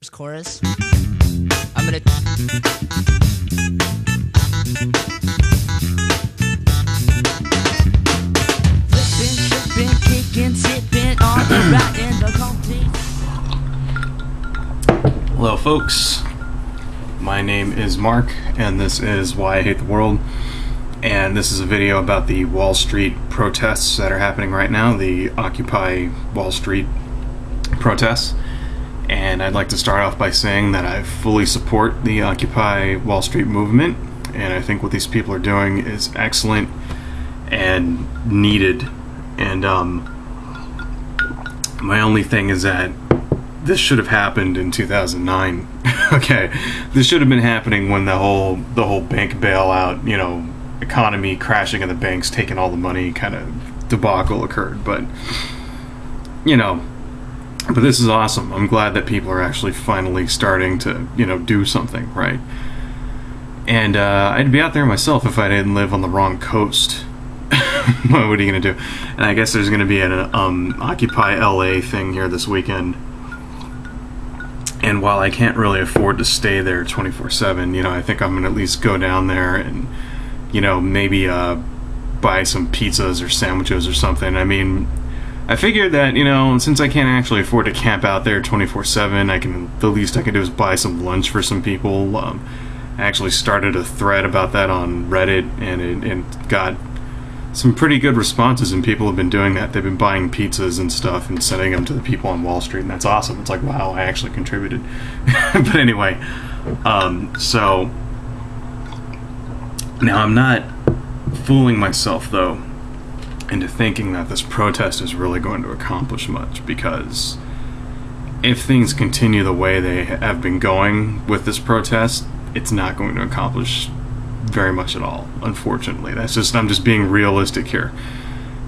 chorus. I'm gonna flipping, kicking, sipping on the ride in the complete. Hello folks, my name is Mark and this is Why I Hate the World, and this is a video about the Wall Street protests that are happening right now, the Occupy Wall Street protests. And I'd like to start off by saying that I fully support the Occupy Wall Street movement, and I think what these people are doing is excellent and needed. And my only thing is that this should have happened in 2009. Okay, this should have been happening when the whole bank bailout, economy crashing in the banks, taking all the money kind of debacle occurred. But But this is awesome. I'm glad that people are actually finally starting to, do something, right? And I'd be out there myself if I didn't live on the wrong coast. What are you going to do? And I guess there's going to be an Occupy LA thing here this weekend. And while I can't really afford to stay there 24/7, I think I'm going to at least go down there and, maybe buy some pizzas or sandwiches or something. I mean, I figured that, since I can't actually afford to camp out there 24/7, the least I can do is buy some lunch for some people. I actually started a thread about that on Reddit, and it got some pretty good responses, and people have been doing that. They've been buying pizzas and stuff and sending them to the people on Wall Street, and that's awesome. It's like, wow, I actually contributed. But anyway, so now I'm not fooling myself, though, into thinking that this protest is really going to accomplish much, because if things continue the way they have been going with this protest, it's not going to accomplish very much at all, unfortunately. I'm just being realistic here.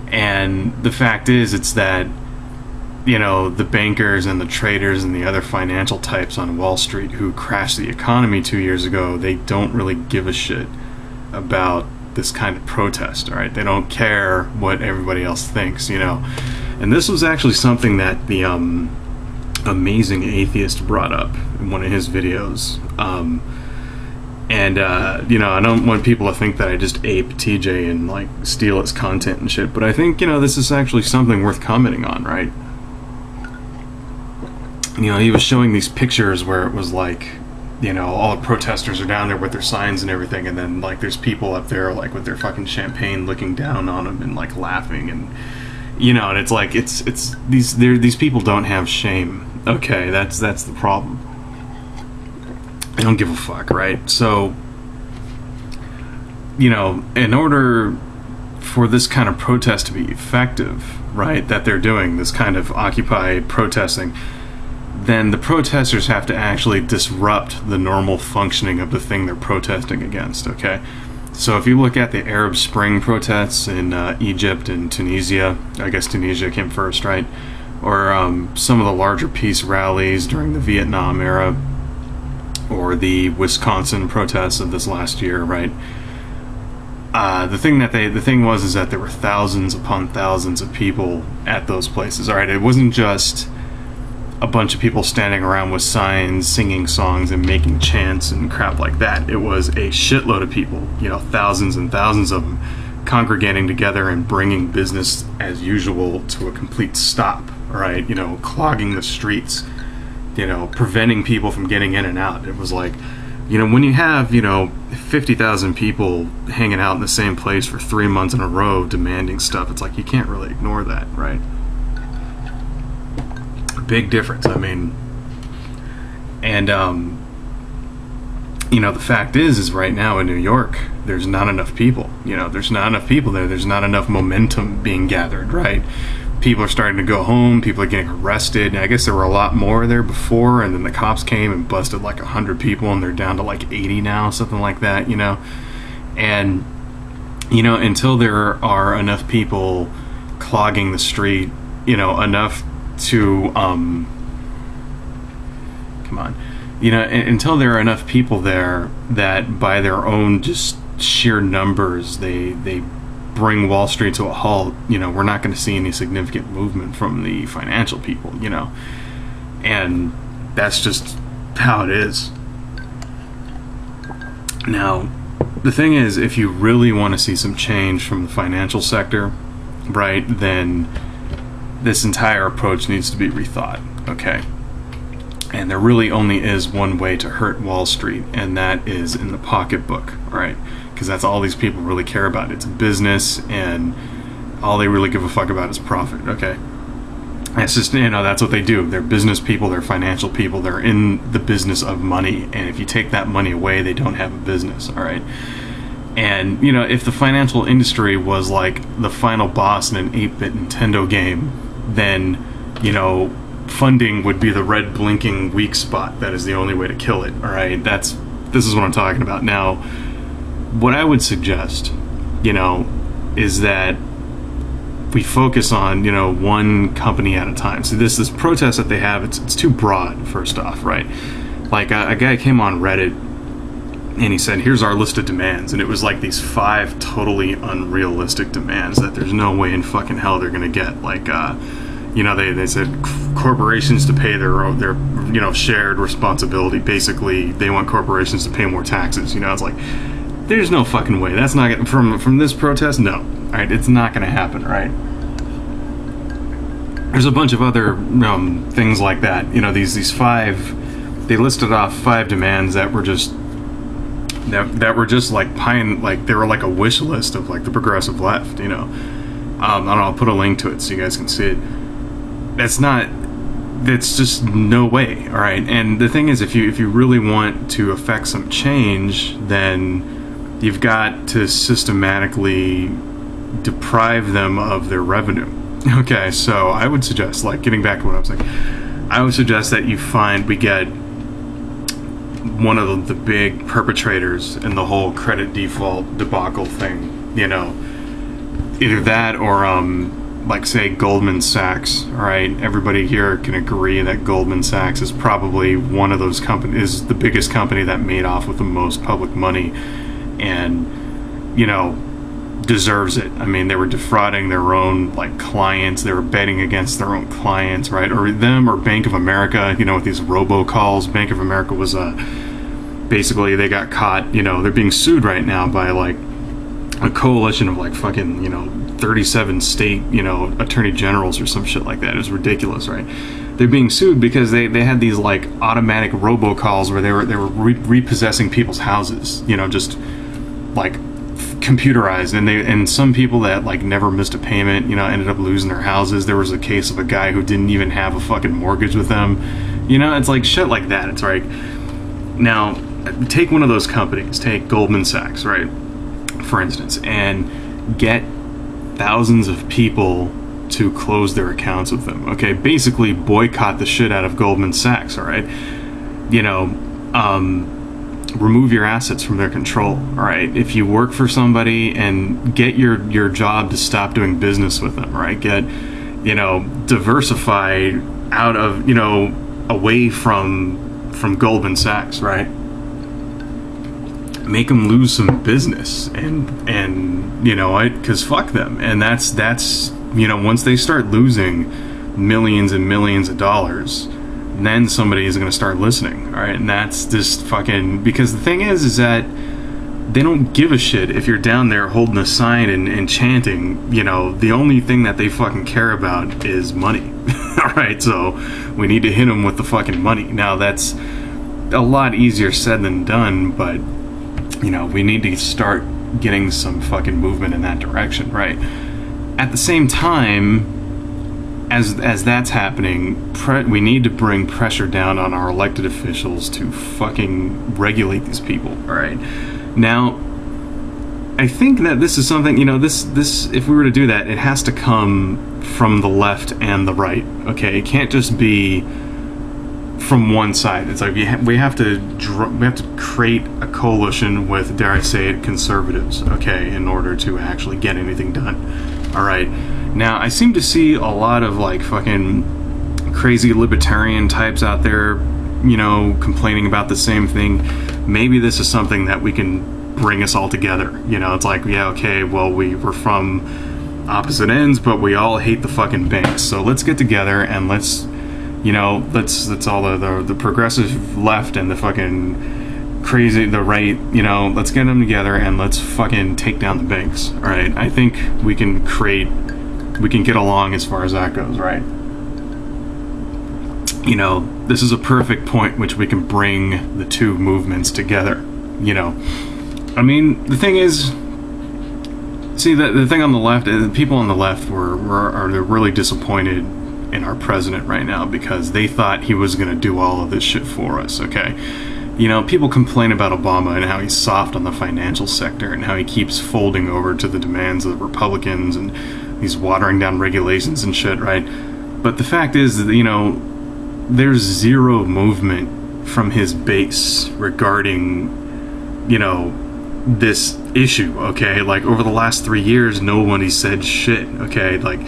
And the fact is, it's that the bankers and the traders and the other financial types on Wall Street who crashed the economy 2 years ago, they don't really give a shit about this kind of protest, all right? They don't care what everybody else thinks, And this was actually something that the Amazing Atheist brought up in one of his videos. I don't want people to think that I just ape TJ and steal his content and shit, but I think, this is actually something worth commenting on, right? He was showing these pictures where it was all the protesters are down there with their signs and everything, and then there's people up there with their fucking champagne looking down on them and laughing, and and it's these people don't have shame. Okay, that's the problem. They don't give a fuck, right? So in order for this kind of protest to be effective, right, that they're doing this kind of Occupy protesting, then the protesters have to actually disrupt the normal functioning of the thing they're protesting against, okay? So if you look at the Arab Spring protests in Egypt and Tunisia, I guess Tunisia came first, right? Or some of the larger peace rallies during the Vietnam era, or the Wisconsin protests of this last year, right? The thing was that there were thousands upon thousands of people at those places, all right? It wasn't just a bunch of people standing around with signs, singing songs, and making chants and crap like that. It was a shitload of people, thousands and thousands of them, congregating together and bringing business as usual to a complete stop, right? Clogging the streets, preventing people from getting in and out. It was when you have, 50,000 people hanging out in the same place for 3 months in a row demanding stuff, it's you can't really ignore that, right? Big difference. I mean, and the fact is right now in New York, there's not enough people. There's not enough people there. There's not enough momentum being gathered, right? People are starting to go home. People are getting arrested. And I guess there were a lot more there before, and then the cops came and busted 100 people, and they're down to 80 now, something like that. And until there are enough people clogging the street, enough to until there are enough people there that by their own just sheer numbers they bring Wall Street to a halt, we're not going to see any significant movement from the financial people, and that's just how it is. Now, the thing is, if you really want to see some change from the financial sector, right, then this entire approach needs to be rethought, okay? And there really only is one way to hurt Wall Street, and that is in the pocketbook, right? Because that's all these people really care about. It's a business, and all they really give a fuck about is profit, okay? It's just, that's what they do. They're business people, they're financial people, they're in the business of money, and if you take that money away, they don't have a business, all right? And, if the financial industry was like the final boss in an 8-bit Nintendo game, then, funding would be the red blinking weak spot. That is the only way to kill it, all right? This is what I'm talking about. Now, what I would suggest, is that we focus on, one company at a time. So this protest that they have, it's too broad, first off, right? Like, a guy came on Reddit, and he said, here's our list of demands. And it was like these 5 totally unrealistic demands that there's no way in fucking hell they're going to get. Like, they said corporations to pay their shared responsibility. Basically, they want corporations to pay more taxes. It's like, there's no fucking way. That's not gonna, from this protest, no. All right, it's not going to happen, right? There's a bunch of other things like that. These 5, they listed off 5 demands that were just like they were like a wish list of like the progressive left. I don't know, I'll put a link to it so you guys can see it. That's just no way, all right? And the thing is, if you really want to affect some change, then you've got to systematically deprive them of their revenue. Okay, so I would suggest, like, getting back to what I was saying, I would suggest that we get one of the big perpetrators in the whole credit default debacle thing, either that or like, say, Goldman Sachs. All right, everybody here can agree that Goldman Sachs is probably one of those companies, is the biggest company that made off with the most public money, and deserves it. I mean, they were defrauding their own clients. They were betting against their own clients, right? Or them, or Bank of America. With these robocalls. Bank of America was basically, they got caught. They're being sued right now by a coalition of 37 state attorney generals or some shit like that. It was ridiculous, right? They're being sued because they had these automatic robocalls where they were repossessing people's houses. Just computerized, and some people that never missed a payment ended up losing their houses. There was a case of a guy who didn't even have a fucking mortgage with them. It's like shit like that. It's like, now take one of those companies, take Goldman Sachs, right, for instance, and get thousands of people to close their accounts with them. Okay, basically boycott the shit out of Goldman Sachs. All right, remove your assets from their control. All right, if you work for somebody, and get your job to stop doing business with them. Right, get diversify out of away from Goldman Sachs. Right, make them lose some business, and because fuck them. And that's once they start losing millions and millions of dollars, then somebody is going to start listening, all right? And that's just fucking, because the thing is that they don't give a shit if you're down there holding a sign and chanting. The only thing that they fucking care about is money. All right, so we need to hit them with the fucking money. Now, that's a lot easier said than done, but we need to start getting some fucking movement in that direction, right? At the same time, as that's happening, we need to bring pressure down on our elected officials to fucking regulate these people, all right? Now, I think that this is something, this if we were to do that, it has to come from the left and the right, okay? It can't just be from one side. It's like we have to create a coalition with, dare I say it, conservatives, okay, in order to actually get anything done. All right. Now, I seem to see a lot of fucking crazy libertarian types out there, complaining about the same thing. Maybe this is something that we can bring us all together. It's like, yeah, okay, well, we're from opposite ends, but we all hate the fucking banks. So let's get together and let's You know, let's all the progressive left and the fucking crazy the right, you know, let's get them together and let's fucking take down the banks. All right, I think we can get along as far as that goes, right? You know, this is a perfect point which we can bring the two movements together. You know, I mean, the thing is, see, the thing on the left, the people on the left are really disappointed in our president right now because they thought he was going to do all of this shit for us, okay? You know, people complain about Obama and how he's soft on the financial sector and how he keeps folding over to the demands of the Republicans and he's watering down regulations and shit, right? But the fact is that, you know, there's zero movement from his base regarding, you know, this issue, okay? Like, over the last 3 years, nobody said shit, okay? Like,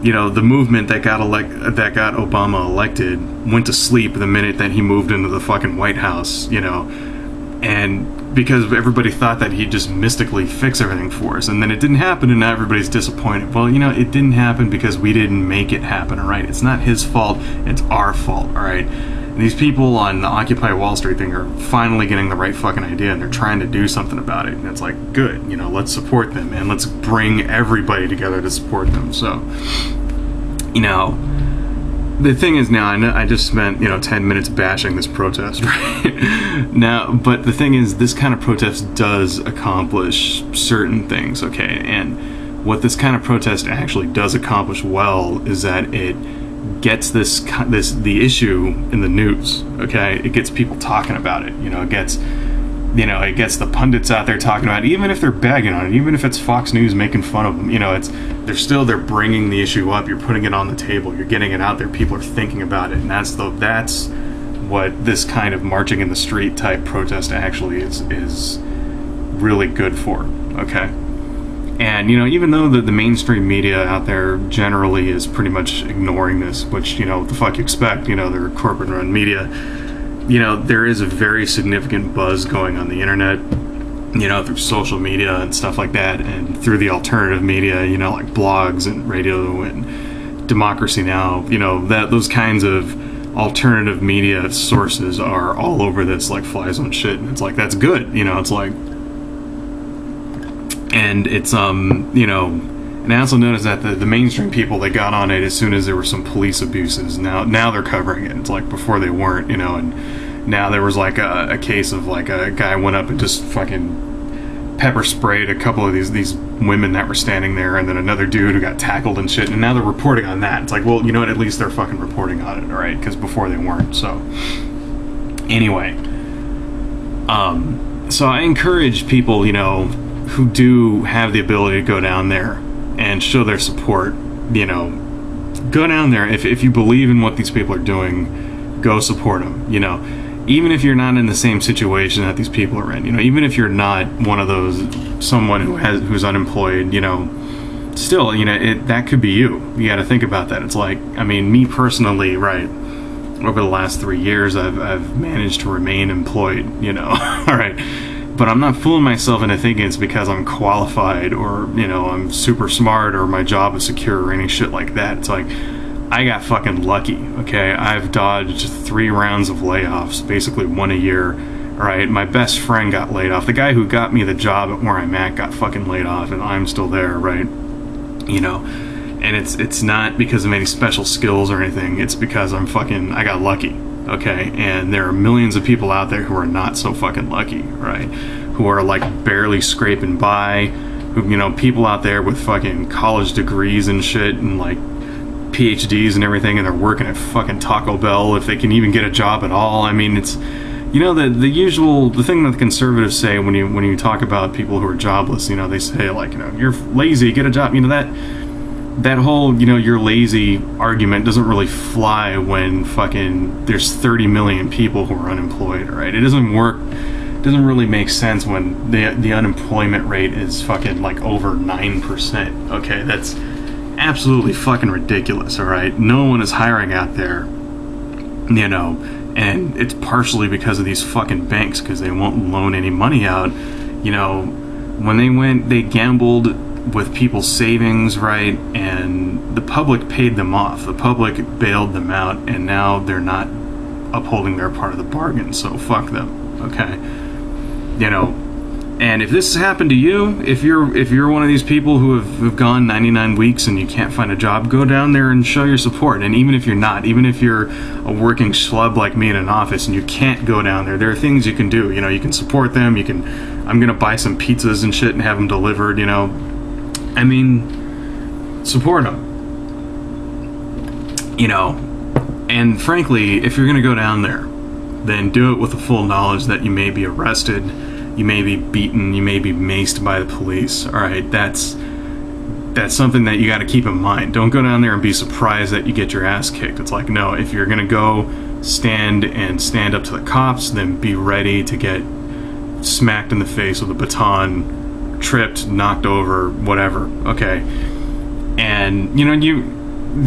you know, the movement that got Obama elected went to sleep the minute that he moved into the fucking White House, you know? And because everybody thought that he'd just mystically fix everything for us, and then it didn't happen, and now everybody's disappointed. Well, you know, it didn't happen because we didn't make it happen, all right? It's not his fault, it's our fault, all right? And these people on the Occupy Wallstreet thing are finally getting the right fucking idea, and they're trying to do something about it. And it's like, good, you know, let's support them, and let's bring everybody together to support them. So, you know, the thing is now, I just spent, you know, 10 minutes bashing this protest, right? Now, but the thing is, this kind of protest does accomplish certain things, okay? And what this kind of protest actually does accomplish well is that it gets the issue in the news, okay? It gets people talking about it, you know, it gets the pundits out there talking about it, even if they're bagging on it, even if it's Fox News making fun of them, you know, they're bringing the issue up, you're putting it on the table, you're getting it out there, people are thinking about it, and that's what this kind of marching in the street type protest actually is really good for, okay? And, you know, even though the mainstream media out there generally is pretty much ignoring this, which, you know, what the fuck you expect, you know, they're corporate-run media, you know, there is a very significant buzz going on the internet, you know, through social media and stuff like that, and through the alternative media, you know, like blogs and radio and Democracy Now, you know, those kinds of alternative media sources are all over this like flies on shit, and it's like, that's good, you know, it's like, and it's, you know, and I also noticed that the mainstream people, they got on it as soon as there were some police abuses. Now they're covering it. It's like before they weren't, you know, and now there was like a case of like a guy went up and just fucking pepper sprayed a couple of these women that were standing there, and then another dude who got tackled and shit, and now they're reporting on that. It's like, well, you know what, at least they're fucking reporting on it, alright? Because before they weren't, so. Anyway. So I encourage people, you know, who do have the ability to go down there and show their support, you know, go down there. If you believe in what these people are doing, go support them, you know, even if you're not in the same situation that these people are in, you know, even if you're not one of those, someone who's unemployed, you know, still, you know, that could be you got to think about that. It's like, I mean, me personally, right, over the last 3 years, I've managed to remain employed, you know, all right. But I'm not fooling myself into thinking it's because I'm qualified or, you know, I'm super smart or my job is secure or any shit like that. It's like, I got fucking lucky, okay? I've dodged 3 rounds of layoffs, basically 1 a year, alright? My best friend got laid off. The guy who got me the job at where I'm at got fucking laid off, and I'm still there, right? You know, and it's not because of any special skills or anything. It's because I got lucky. Okay, and there are millions of people out there who are not so fucking lucky, right? Who are like barely scraping by, who, you know, people out there with fucking college degrees and shit and like PhDs and everything, and they're working at fucking Taco Bell if they can even get a job at all. I mean, it's, you know, the thing that the conservatives say when you talk about people who are jobless, you know, they say like, you know, you're lazy, get a job, you know, that whole, you know, you're lazy argument doesn't really fly when fucking there's 30 million people who are unemployed, right? It doesn't really make sense when the unemployment rate is fucking like over 9%, okay? That's absolutely fucking ridiculous, all right? No one is hiring out there, you know, and it's partially because of these fucking banks, because they won't loan any money out. You know, when they gambled with people's savings, right? And the public paid them off. The public bailed them out, and now they're not upholding their part of the bargain. So fuck them, okay? You know, and if this has happened to you, if you're one of these people who have gone 99 weeks and you can't find a job, go down there and show your support. And even if you're not, even if you're a working schlub like me in an office and you can't go down there are things you can do. You know, you can support them. I'm gonna buy some pizzas and shit and have them delivered. You know, I mean, support them. You know, and frankly, if you're gonna go down there, then do it with the full knowledge that you may be arrested. You may be beaten, you may be maced by the police. Alright, that's something that you gotta keep in mind. Don't go down there and be surprised that you get your ass kicked. It's like, no, if you're gonna go stand up to the cops, then be ready to get smacked in the face with a baton, tripped, knocked over, whatever, okay? And, you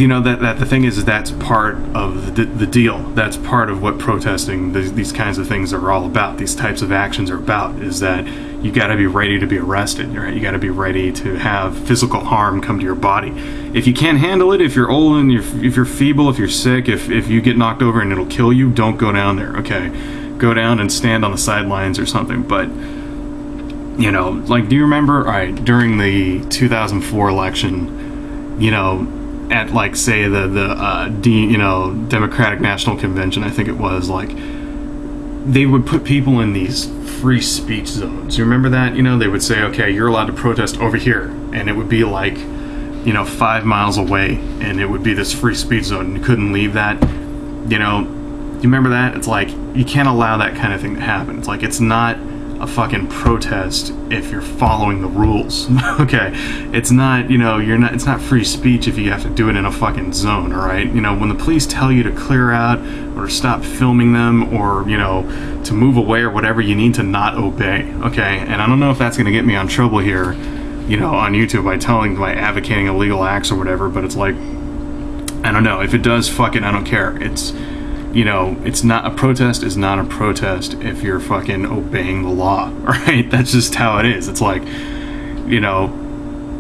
know that the thing is that's part of the deal. That's part of what protesting these kinds of things are all about. These types of actions are about, is that you got to be ready to be arrested, right? You got to be ready to have physical harm come to your body. If you can't handle it, if you're old and if you're feeble, if you're sick, if you get knocked over and it'll kill you, don't go down there, okay? Go down and stand on the sidelines or something. But, you know, like, do you remember, all right, during the 2004 election, you know, at, like, say the Democratic National Convention, I think it was, like, they would put people in these free speech zones. You remember that? You know, they would say, okay, you're allowed to protest over here, and it would be like, you know, 5 miles away, and it would be this free speech zone, and you couldn't leave that. You know, you remember that? It's like, you can't allow that kind of thing to happen. It's like, it's not a fucking protest if you're following the rules. Okay, it's not, you know, it's not free speech if you have to do it in a fucking zone. All right, you know, when the police tell you to clear out or stop filming them, or, you know, to move away or whatever, you need to not obey. Okay, and I don't know if that's going to get me on trouble here, you know, on YouTube by advocating illegal acts or whatever, but it's like, I don't know. If it does, fuck it, I don't care. It's, you know, it's not a protest is not a protest if you're fucking obeying the law, right? That's just how it is. It's like, you know,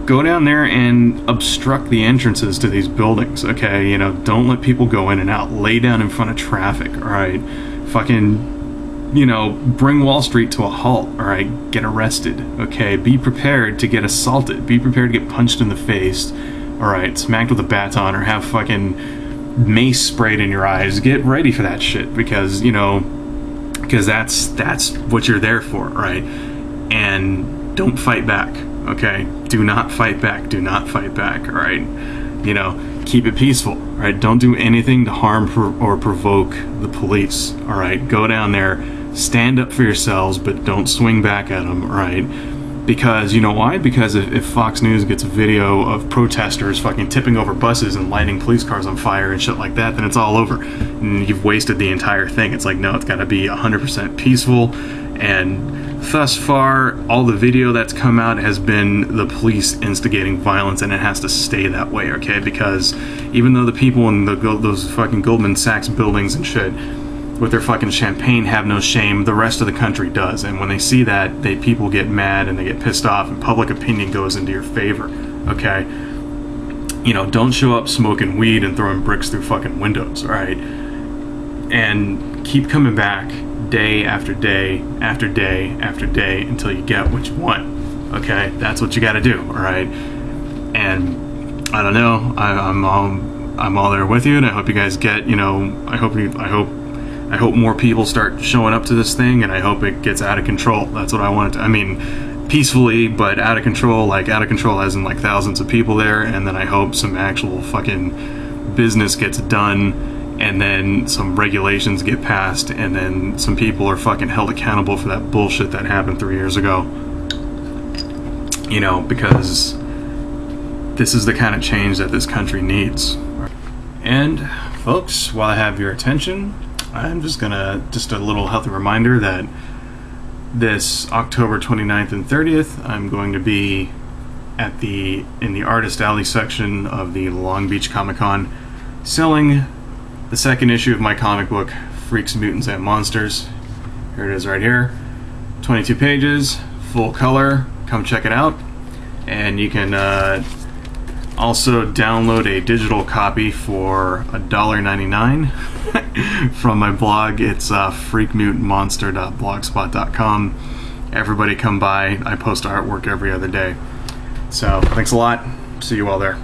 go down there and obstruct the entrances to these buildings, okay? You know, don't let people go in and out. Lay down in front of traffic, all right? Fucking, you know, bring Wall Street to a halt, all right? Get arrested, okay? Be prepared to get assaulted. Be prepared to get punched in the face, all right? Smacked with a baton, or have fucking mace sprayed in your eyes. Get ready for that shit, because, you know, because that's what you're there for, right? And don't fight back, okay? Do not fight back. Do not fight back, all right? You know, keep it peaceful, right? Don't do anything to harm or provoke the police, all right? Go down there, stand up for yourselves, but don't swing back at them, all right? Because, you know why? Because if Fox News gets a video of protesters fucking tipping over buses and lighting police cars on fire and shit like that, then it's all over. And you've wasted the entire thing. It's like, no, it's gotta be 100% peaceful. And thus far, all the video that's come out has been the police instigating violence, and it has to stay that way, okay? Because even though the people in those fucking Goldman Sachs buildings and shit with their fucking champagne have no shame, the rest of the country does. And when they see that, people get mad and they get pissed off, and public opinion goes into your favor, okay? You know, don't show up smoking weed and throwing bricks through fucking windows, alright? And keep coming back day after day after day after day until you get what you want, okay? That's what you gotta do, alright? And I don't know, I'm all there with you, and I hope you guys get, you know, I hope more people start showing up to this thing, and I hope it gets out of control. That's what I want it to, I mean, peacefully, but out of control, like out of control as in like thousands of people there, and then I hope some actual fucking business gets done, and then some regulations get passed, and then some people are fucking held accountable for that bullshit that happened 3 years ago. You know, because this is the kind of change that this country needs. And folks, while I have your attention, I'm just a little healthy reminder that this October 29th and 30th, I'm going to be in the Artist Alley section of the Long Beach Comic Con, selling the second issue of my comic book, Freaks, Mutants, and Monsters. Here it is right here. 22 pages, full color. Come check it out. And you can also download a digital copy for $1.99 from my blog. It's freakmutemonster.blogspot.com. Everybody come by. I post artwork every other day. So thanks a lot. See you all there.